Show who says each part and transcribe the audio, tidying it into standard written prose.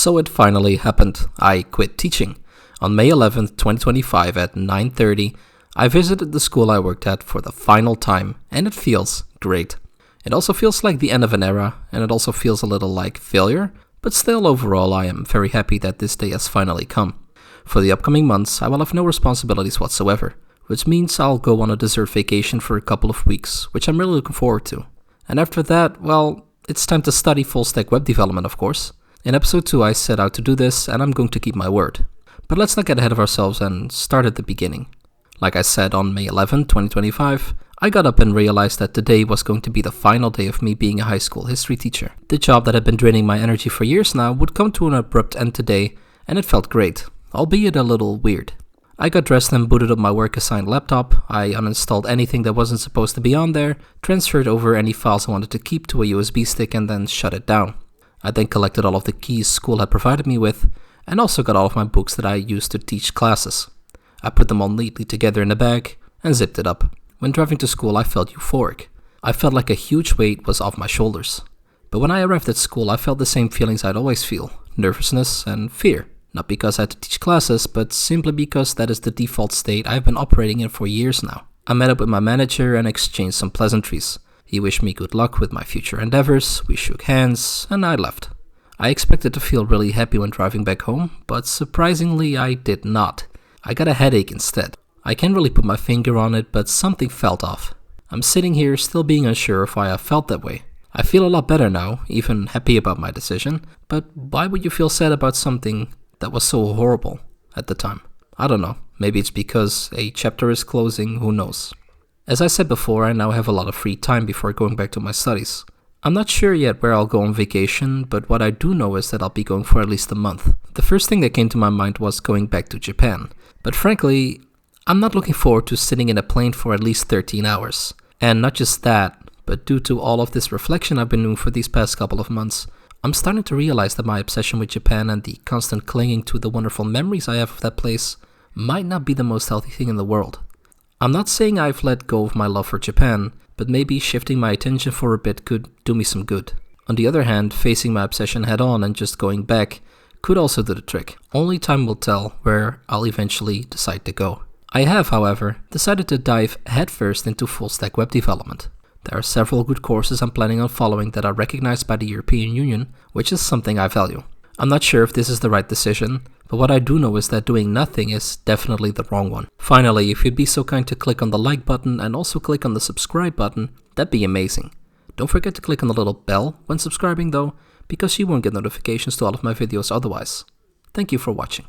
Speaker 1: So it finally happened. I quit teaching. On May 11th, 2025 at 9:30, I visited the school I worked at for the final time, and it feels great. It also feels like the end of an era, and it also feels a little like failure, but still overall I am very happy that this day has finally come. For the upcoming months, I will have no responsibilities whatsoever, which means I'll go on a deserved vacation for a couple of weeks, which I'm really looking forward to. And after that, well, it's time to study full-stack web development, of course. In episode 2 I set out to do this, and I'm going to keep my word. But let's not get ahead of ourselves and start at the beginning. Like I said, on May 11, 2025, I got up and realized that today was going to be the final day of me being a high school history teacher. The job that had been draining my energy for years now would come to an abrupt end today, and it felt great, albeit a little weird. I got dressed and booted up my work-assigned laptop. I uninstalled anything that wasn't supposed to be on there, transferred over any files I wanted to keep to a USB stick, and then shut it down. I then collected all of the keys school had provided me with, and also got all of my books that I used to teach classes. I put them all neatly together in a bag and zipped it up. When driving to school, I felt euphoric. I felt like a huge weight was off my shoulders. But when I arrived at school, I felt the same feelings I'd always feel: nervousness and fear. Not because I had to teach classes, but simply because that is the default state I've been operating in for years now. I met up with my manager and exchanged some pleasantries. He wished me good luck with my future endeavors, we shook hands, and I left. I expected to feel really happy when driving back home, but surprisingly I did not. I got a headache instead. I can't really put my finger on it, but something felt off. I'm sitting here still being unsure of why I felt that way. I feel a lot better now, even happy about my decision, but why would you feel sad about something that was so horrible at the time? I don't know, maybe it's because a chapter is closing, who knows. As I said before, I now have a lot of free time before going back to my studies. I'm not sure yet where I'll go on vacation, but what I do know is that I'll be going for at least a month. The first thing that came to my mind was going back to Japan. But frankly, I'm not looking forward to sitting in a plane for at least 13 hours. And not just that, but due to all of this reflection I've been doing for these past couple of months, I'm starting to realize that my obsession with Japan and the constant clinging to the wonderful memories I have of that place might not be the most healthy thing in the world. I'm not saying I've let go of my love for Japan, but maybe shifting my attention for a bit could do me some good. On the other hand, facing my obsession head on and just going back could also do the trick. Only time will tell where I'll eventually decide to go. I have, however, decided to dive headfirst into full-stack web development. There are several good courses I'm planning on following that are recognized by the European Union, which is something I value. I'm not sure if this is the right decision, but what I do know is that doing nothing is definitely the wrong one. Finally, if you'd be so kind to click on the like button and also click on the subscribe button, that'd be amazing. Don't forget to click on the little bell when subscribing though, because you won't get notifications to all of my videos otherwise. Thank you for watching.